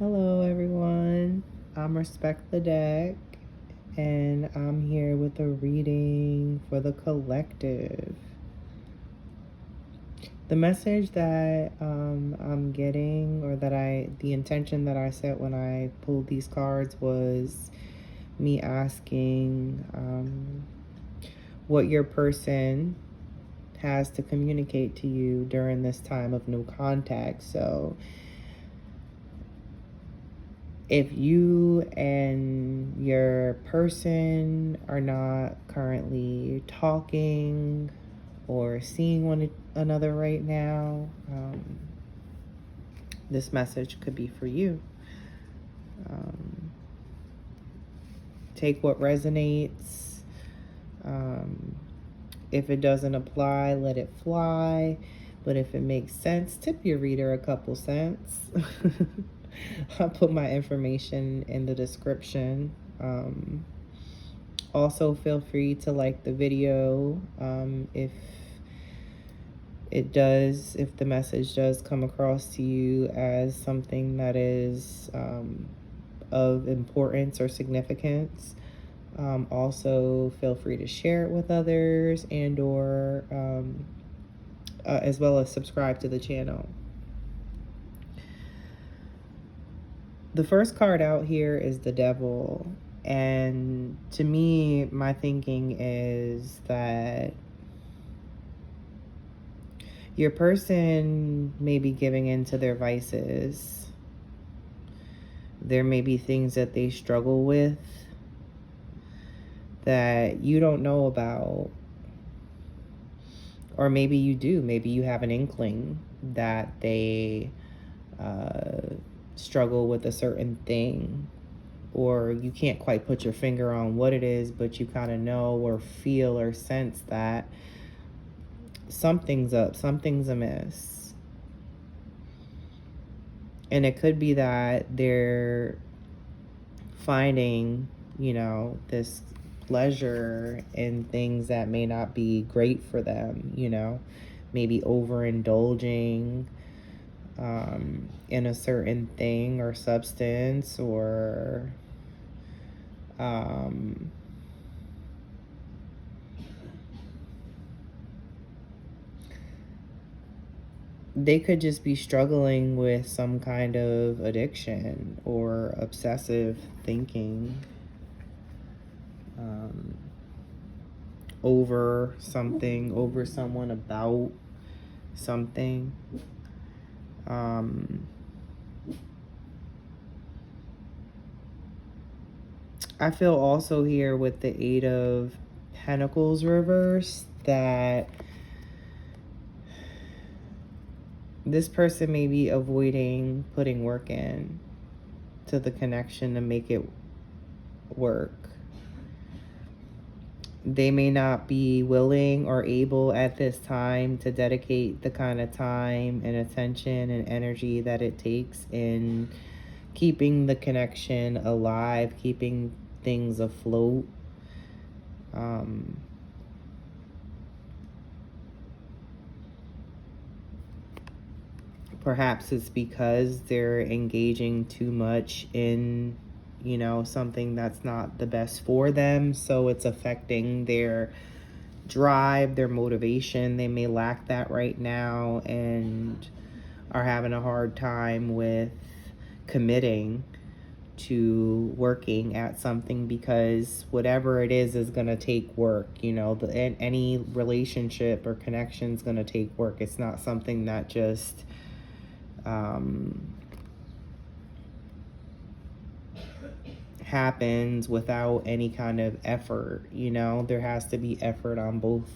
Hello, everyone. I'm Respect the Deck, and I'm here with a reading for the collective. The message that I'm getting, or the intention that I set when I pulled these cards was me asking what your person has to communicate to you during this time of no contact. So, if you and your person are not currently talking or seeing one another right now, this message could be for you. Um, Take what resonates. If it doesn't apply, let it fly. But if it makes sense, tip your reader a couple cents. I'll put my information in the description. Also, feel free to like the video if the message does come across to you as something that is of importance or significance. Also, feel free to share it with others and/or as well as subscribe to the channel. The first card out here is the Devil. And to me, my thinking is that your person may be giving in to their vices. There may be things that they struggle with that you don't know about. Or maybe you do. Maybe you have an inkling that they struggle with a certain thing. Or you can't quite put your finger on what it is, but you kind of know or feel or sense that something's up, something's amiss. And it could be that they're finding, this pleasure in things that may not be great for them, maybe overindulging in a certain thing or substance, or they could just be struggling with some kind of addiction or obsessive thinking over something, over someone, about something. I feel also here with the Eight of Pentacles reverse that this person may be avoiding putting work in to the connection to make it work. They may not be willing or able at this time to dedicate the kind of time and attention and energy that it takes in keeping the connection alive, keeping things afloat. Perhaps it's because they're engaging too much in, something that's not the best for them. So it's affecting their drive, their motivation. They may lack that right now and are having a hard time with committing to working at something, because whatever it is going to take work. Any relationship or connection is going to take work. It's not something that just happens without any kind of effort. There has to be effort on both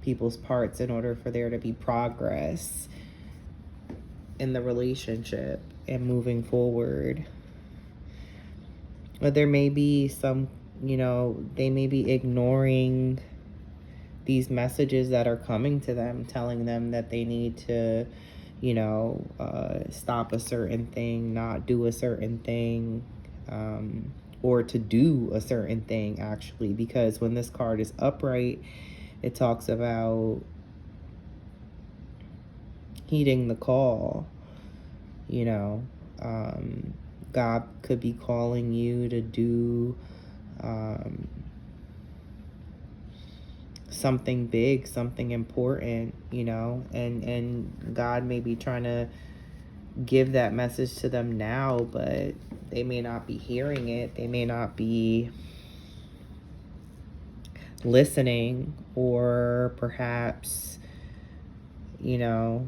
people's parts in order for there to be progress in the relationship and moving forward. But there may be some, they may be ignoring these messages that are coming to them, telling them that they need to, stop a certain thing, not do a certain thing, or to do a certain thing, actually. Because when this card is upright, it talks about heeding the call, God could be calling you to do something big, something important, and God may be trying to give that message to them now, but they may not be hearing it. They may not be listening, or perhaps, it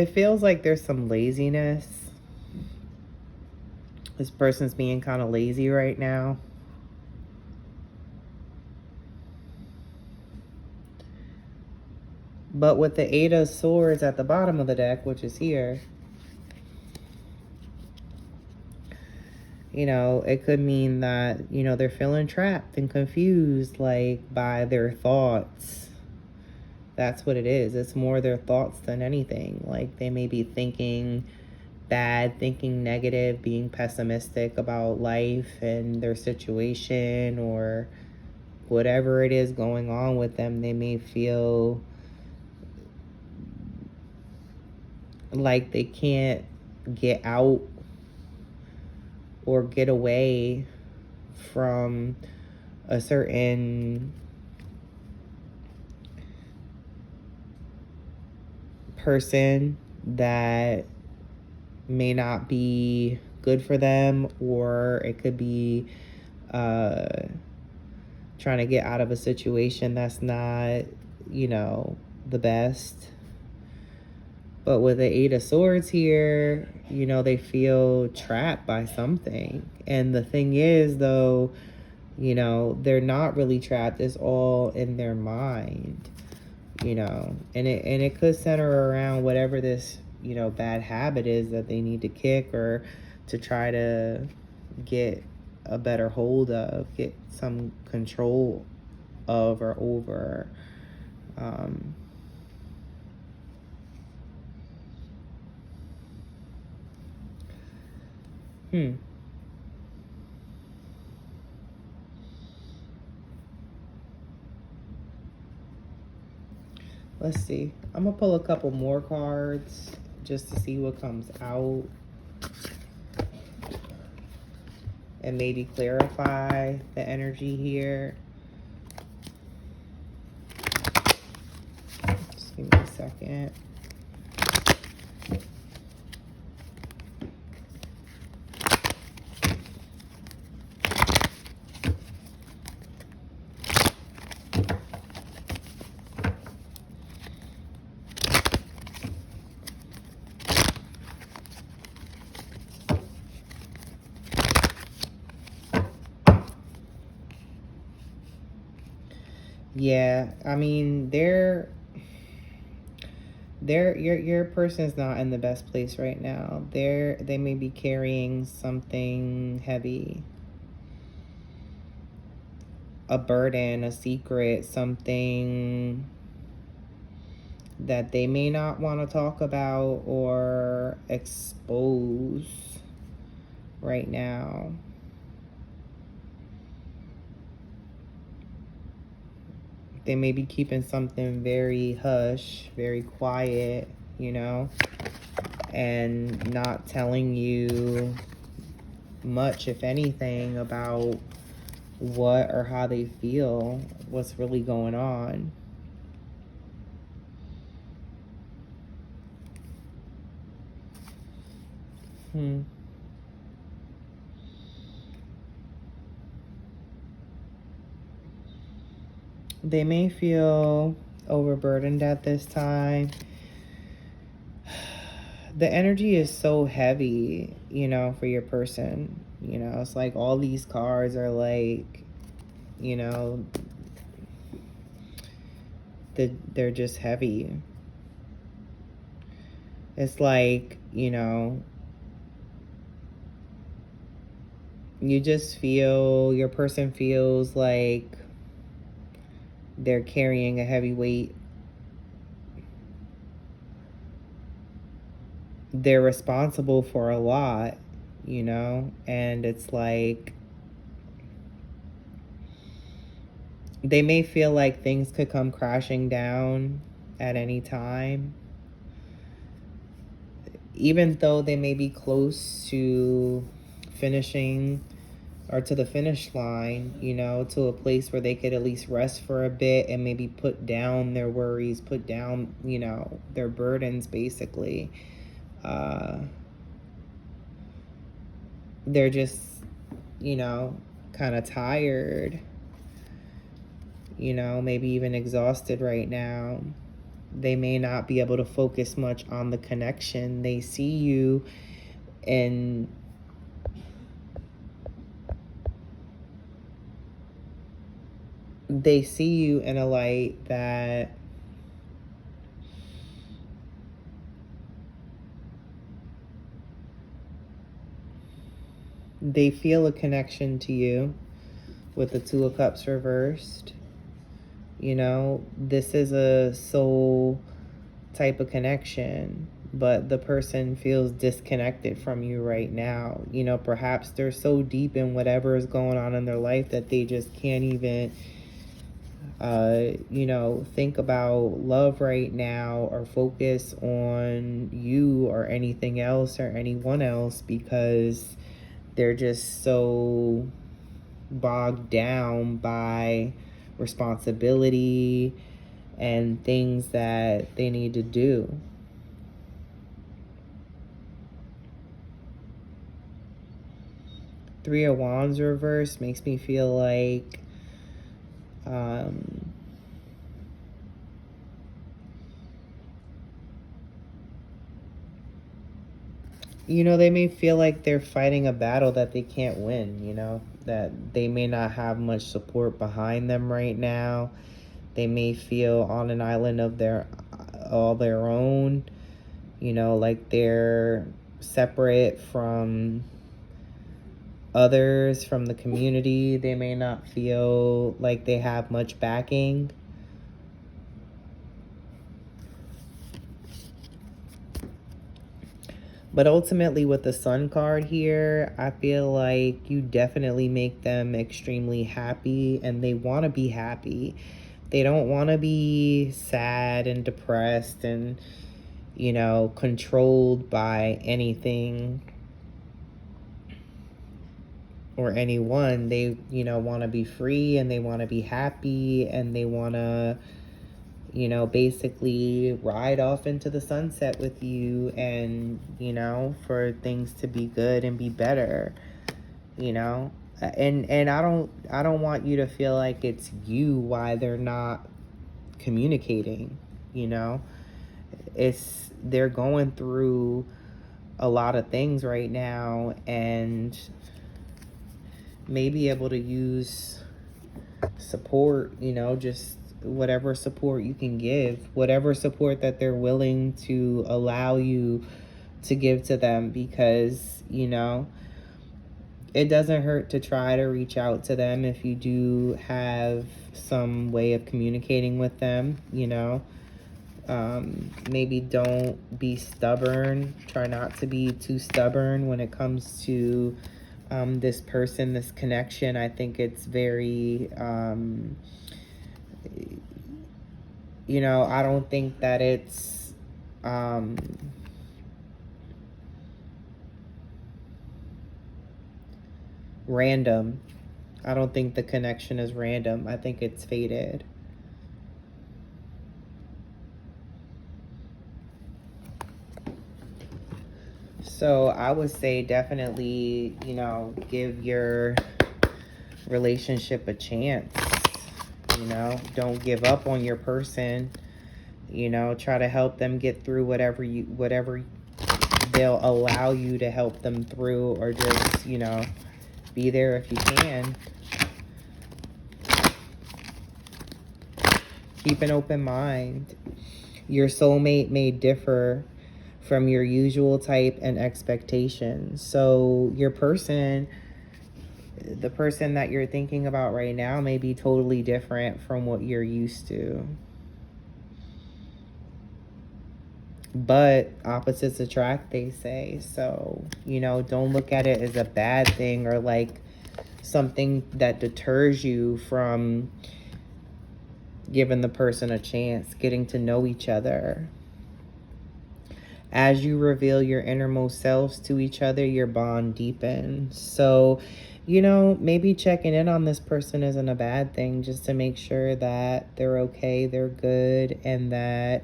feels like there's some laziness. This person's being kind of lazy right now. But with the Eight of Swords at the bottom of the deck, which is here, it could mean that, they're feeling trapped and confused, like, by their thoughts. That's what it is. It's more their thoughts than anything. Like, they may be thinking bad, thinking negative, being pessimistic about life and their situation, or whatever it is going on with them. They may feel like they can't get out or get away from a certain person that may not be good for them, or it could be trying to get out of a situation that's not, the best. But with the Eight of Swords here, they feel trapped by something. And the thing is, though, they're not really trapped. It's all in their mind, and it could center around whatever this, bad habit is that they need to kick, or to try to get a better hold of, get some control of or over. Let's see. I'm gonna pull a couple more cards just to see what comes out, and maybe clarify the energy here. Just give me a second. Yeah, I mean, your person's not in the best place right now. They may be carrying something heavy, a burden, a secret, something that they may not want to talk about or expose right now. They may be keeping something very hush, very quiet, and not telling you much, if anything, about what or how they feel, what's really going on. They may feel overburdened at this time. The energy is so heavy, for your person. It's like all these cards are like, they're just heavy. It's like, you just feel, your person feels like they're carrying a heavy weight. They're responsible for a lot, and it's like they may feel like things could come crashing down at any time. even though they may be close to finishing or to the finish line, you know, to a place where they could at least rest for a bit and maybe put down their worries, put down, you know, their burdens basically. Uh, they're just, you know, kind of tired, you know, maybe even exhausted right now. They may not be able to focus much on the connection. They see you and they see you in a light that they feel a connection to you with the Two of Cups reversed. You know, this is a soul type of connection, but the person feels disconnected from you right now. You know, perhaps they're so deep in whatever is going on in their life that they just can't even you know, think about love right now or focus on you or anything else or anyone else because they're just so bogged down by responsibility and things that they need to do. Three of Wands reverse makes me feel like you know, they may feel like they're fighting a battle that they can't win, you know, that they may not have much support behind them right now. They may feel on an island of their all their own, you know, like they're separate from others, from the community. They may not feel like they have much backing. But ultimately, with the Sun card here, I feel like you definitely make them extremely happy, and they want to be happy. They don't want to be sad and depressed and, you know, controlled by anything or anyone. They, you know, want to be free and they want to be happy and they want to, you know, basically ride off into the sunset with you and, you know, for things to be good and be better, you know. And I don't want you to feel like it's you why they're not communicating, you know. It's they're going through a lot of things right now and may be able to use support, you know, just whatever support you can give, whatever support that they're willing to allow you to give to them, because, you know, it doesn't hurt to try to reach out to them if you do have some way of communicating with them, you know. Maybe don't be stubborn. Try not to be too stubborn when it comes to this person, this connection. I think it's very, you know, I don't think that it's random. I don't think the connection is random. I think it's fated. So I would say definitely, you know, give your relationship a chance. You know, don't give up on your person. You know, try to help them get through whatever they'll allow you to help them through, or just, you know, be there if you can. Keep an open mind. Your soulmate may differ from your usual type and expectations. So your person, the person that you're thinking about right now, may be totally different from what you're used to. But opposites attract, they say. So, you know, don't look at it as a bad thing or like something that deters you from giving the person a chance, getting to know each other. as you reveal your innermost selves to each other, your bond deepens. So, maybe checking in on this person isn't a bad thing, just to make sure that they're okay, they're good, and that,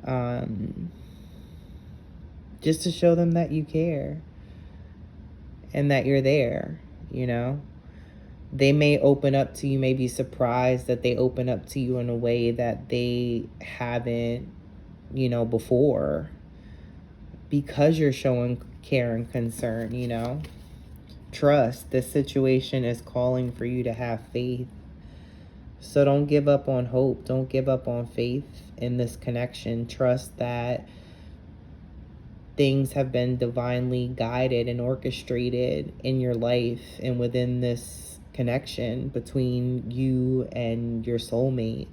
um, just to show them that you care and that you're there, you know? They may open up to you, may be surprised that they open up to you in a way that they haven't, before, because you're showing care and concern. Trust, this situation is calling for you to have faith. So don't give up on hope. Don't give up on faith in this connection. Trust that things have been divinely guided and orchestrated in your life and within this connection between you and your soulmate.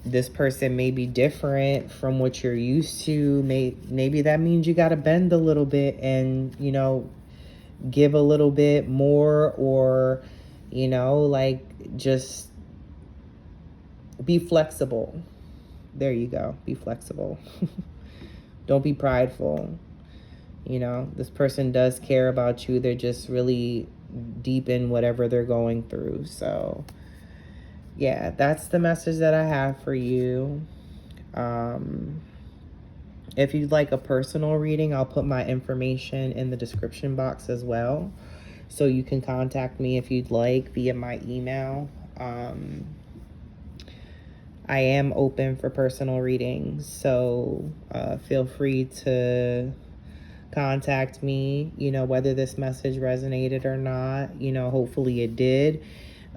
This person may be different from what you're used to. Maybe that means you got to bend a little bit and, give a little bit more, or, just be flexible. There you go. Be flexible. Don't be prideful. This person does care about you. They're just really deep in whatever they're going through. So, yeah, that's the message that I have for you. If you'd like a personal reading, I'll put my information in the description box as well. So you can contact me if you'd like via my email. I am open for personal readings, so feel free to contact me, whether this message resonated or not. Hopefully it did.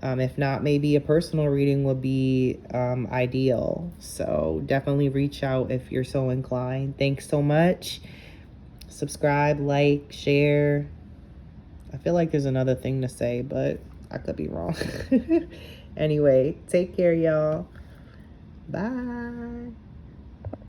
If not, maybe a personal reading would be ideal. So definitely reach out if you're so inclined. Thanks so much. Subscribe, like, share. I feel like there's another thing to say, but I could be wrong. Anyway, take care, y'all. Bye.